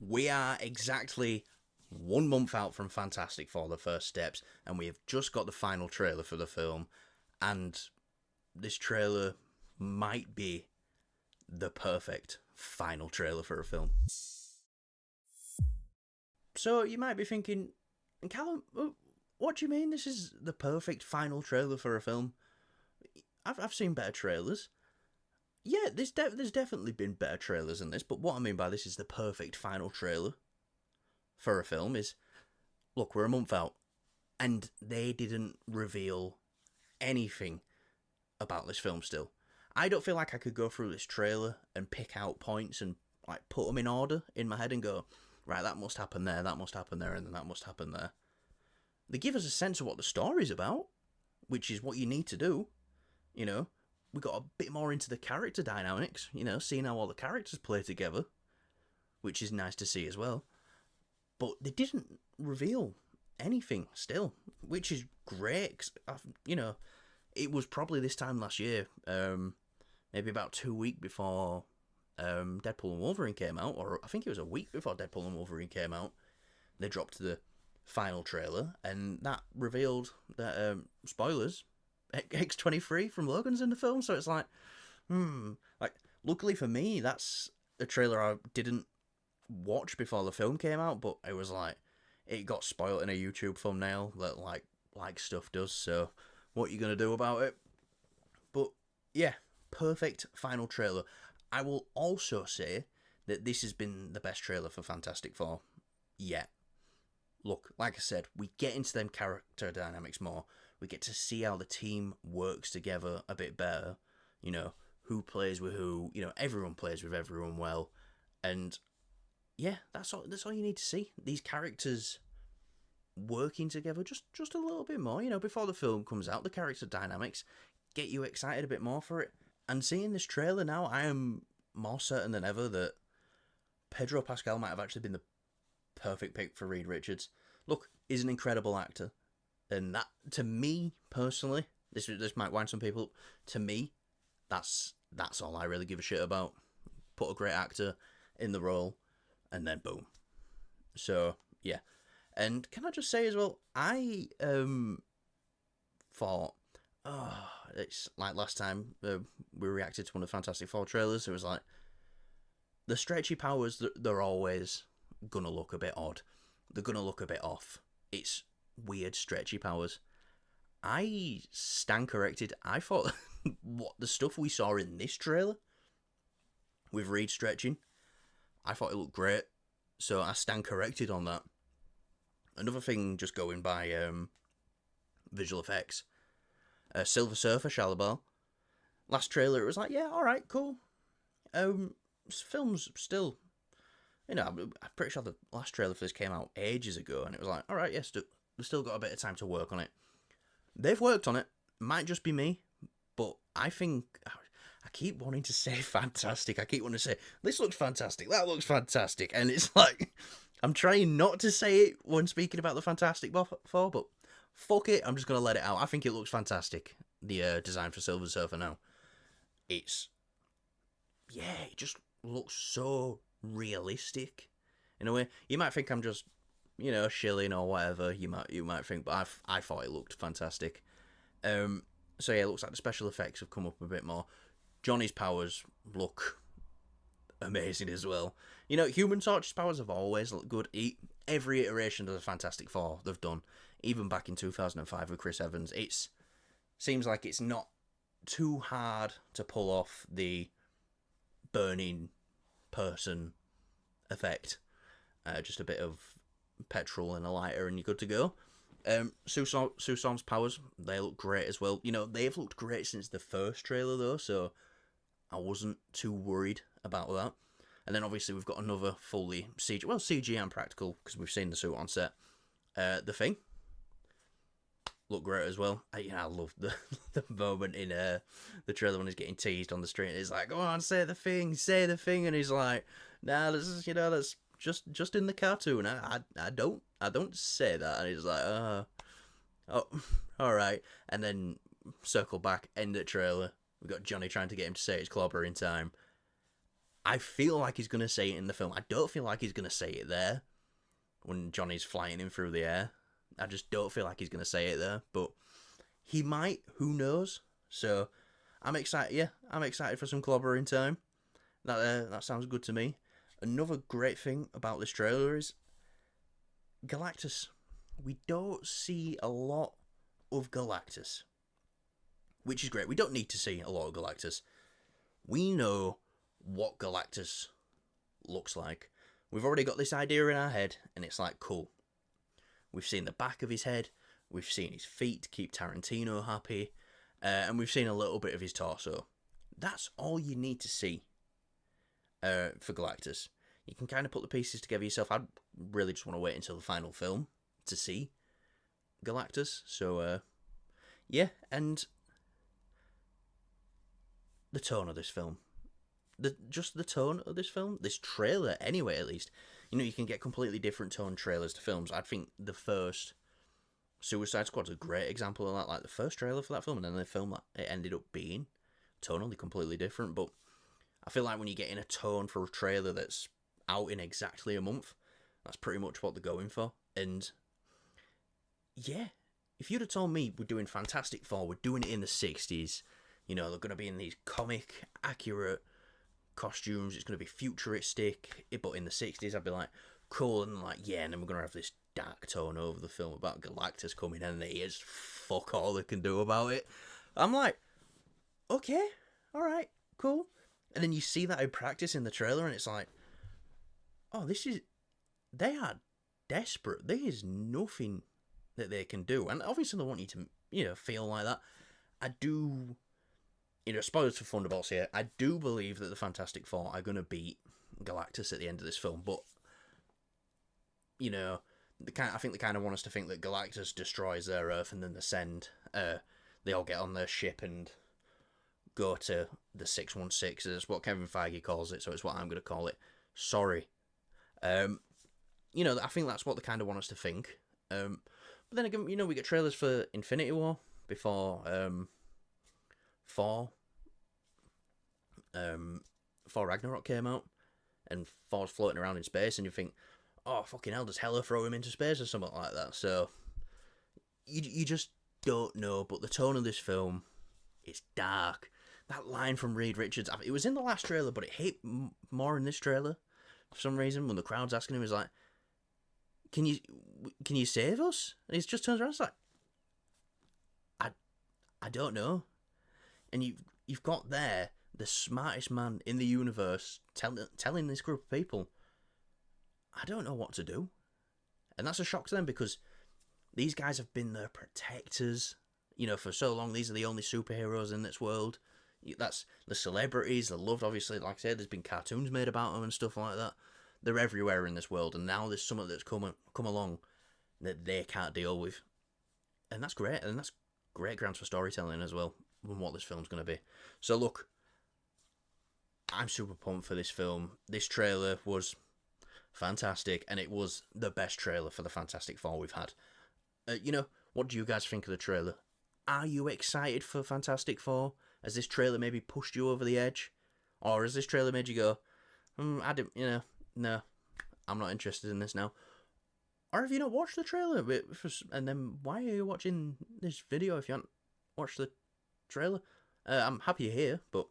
We are exactly 1 month out from Fantastic Four, the first steps, and we have just got the final trailer for the film, and this trailer might be the perfect final trailer for a film. So you might be thinking, Callum, what do you mean this is the perfect final trailer for a film? I've seen better trailers. Yeah, there's definitely been better trailers than this, but what I mean by this is the perfect final trailer for a film is, look, we're a month out, and they didn't reveal anything about this film still. I don't feel like I could go through this trailer and pick out points and like put them in order in my head and go, right, that must happen there, that must happen there, and then that must happen there. They give us a sense of what the story's about, which is what you need to do. You know, we got a bit more into the character dynamics, seeing how all the characters play together, which is nice to see as well. But they didn't reveal anything still, which is great. It was probably this time last year, maybe about 2 weeks before Deadpool and Wolverine came out, or I think it was a week before Deadpool and Wolverine came out. They dropped the final trailer, and that revealed that, spoilers, X-23 from Logan's in the film, so it's like, luckily for me, that's a trailer I didn't watch before the film came out, but it was like, it got spoiled in a YouTube thumbnail that like stuff does, so what are you gonna do about it? But yeah, perfect final trailer. I will also say that this has been the best trailer for Fantastic Four yet. Look, like I said, we get into them character dynamics more. We get to see how the team works together a bit better. Who plays with who. Everyone plays with everyone well. And yeah, that's all you need to see. These characters working together just a little bit more. Before the film comes out, the character dynamics get you excited a bit more for it. And seeing this trailer now, I am more certain than ever that Pedro Pascal might have actually been the perfect pick for Reed Richards. Look, he's an incredible actor, and that, to me personally, this might wind some people up. To me, that's all I really give a shit about. Put a great actor in the role, and then boom. So yeah, and can I just say as well, I thought, it's like last time we reacted to one of the Fantastic Four trailers. It was like the stretchy powers. They're always gonna look a bit odd. They're gonna look a bit off. It's weird stretchy powers. I stand corrected. I thought what the stuff we saw in this trailer with Reed stretching, I thought it looked great. So I stand corrected on that. Another thing, just going by visual effects, Silver Surfer, Shallowball. Last trailer, it was like, yeah, all right, cool. Film's still, I'm pretty sure the last trailer for this came out ages ago, and it was like, all right, yes, we've still got a bit of time to work on it. They've worked on it. Might just be me, but I think I keep wanting to say fantastic. I keep wanting to say this looks fantastic, that looks fantastic, and it's like I'm trying not to say it when speaking about the Fantastic Four, but fuck it, I'm just gonna let it out. I think it looks fantastic. The design for Silver Surfer now, it just looks so realistic in a way. You might think I'm just shilling or whatever. You might think, but I thought it looked fantastic. So yeah, it looks like the special effects have come up a bit more. Johnny's powers look amazing as well. Human Torch's powers have always looked good. Every iteration of the Fantastic Four they've done, even back in 2005 with Chris Evans, it seems like it's not too hard to pull off the burning person effect. Just a bit of petrol and a lighter and you're good to go. Sue Storm's powers, they look great as well. They've looked great since the first trailer though, so I wasn't too worried about that. And then obviously we've got another fully CG and practical, because we've seen the suit on set. The Thing looked great as well. I love the moment in the trailer when he's getting teased on the street. He's like, "Go on, say the thing," and he's like, "Nah, this is that's just in the cartoon. I don't say that." And he's like, "Oh, all right." And then circle back, end the trailer. We've got Johnny trying to get him to say his clobber in time. I feel like he's going to say it in the film. I don't feel like he's going to say it there when Johnny's flying him through the air. I just don't feel like he's going to say it there, but he might. Who knows? So I'm excited. Yeah, I'm excited for some clobbering time. That sounds good to me. Another great thing about this trailer is Galactus. We don't see a lot of Galactus, which is great. We don't need to see a lot of Galactus. We know what Galactus looks like. We've already got this idea in our head, and it's like, cool. We've seen the back of his head, we've seen his feet to keep Tarantino happy, and we've seen a little bit of his torso. That's all you need to see for Galactus. You can kind of put the pieces together yourself. I'd really just want to wait until the final film to see Galactus. So, yeah, and the tone of this film. Just the tone of this film, this trailer anyway, at least. You know, you can get completely different tone trailers to films. I think the first Suicide Squad's a great example of that. Like, the first trailer for that film, and then the film that it ended up being, tonally completely different. But I feel like when you get in a tone for a trailer that's out in exactly a month, that's pretty much what they're going for. And yeah, if you'd have told me we're doing Fantastic Four, we're doing it in the 60s, you know, they're going to be in these comic accurate costumes, it's going to be futuristic, but in the 60s, I'd be like, cool. And like, yeah, and then we're going to have this dark tone over the film about Galactus coming in, and here's fuck all they can do about it. I'm like, okay, alright, cool. And then you see that in practice in the trailer, and it's like, oh, they are desperate. There is nothing that they can do. And obviously they want you to, you know, feel like that. I do, you know, spoilers for Thunderbolts here, I do believe that the Fantastic Four are going to beat Galactus at the end of this film, but, you know, I think they kind of want us to think that Galactus destroys their Earth, and then they all get on their ship and go to the 616. It's what Kevin Feige calls it, so it's what I'm going to call it. Sorry. You know, I think that's what they kind of want us to think. But then again, you know, we get trailers for Infinity War before Thor Ragnarok came out, and Thor's floating around in space, and you think, oh, fucking hell, does Hela throw him into space or something like that? So you just don't know. But the tone of this film is dark. That line from Reed Richards, it was in the last trailer, but it hit more in this trailer for some reason, when the crowd's asking him, he's like, can you save us? And he just turns around and is like, I don't know. And you've got there the smartest man in the universe telling this group of people, I don't know what to do. And that's a shock to them, because these guys have been their protectors, you know, for so long. These are the only superheroes in this world. That's the celebrities. They're loved, obviously. Like I said, there's been cartoons made about them and stuff like that. They're everywhere in this world, and now there's something that's come along that they can't deal with. And that's great, and that's great grounds for storytelling as well, and what this film's going to be. So look, I'm super pumped for this film. This trailer was fantastic, and it was the best trailer for the Fantastic Four we've had. You know, what do you guys think of the trailer? Are you excited for Fantastic Four? Has this trailer maybe pushed you over the edge? Or has this trailer made you go, I didn't, you know, no, I'm not interested in this now? Or have you not watched the trailer? And then why are you watching this video if you haven't watched the trailer? I'm happy you're here, but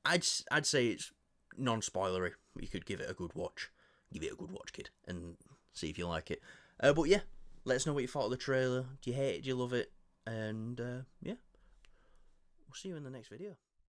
I'd say it's non-spoilery. You could give it a good watch. Give it a good watch, kid, and see if you like it. But yeah, let us know what you thought of the trailer. Do you hate it? Do you love it? And yeah, we'll see you in the next video.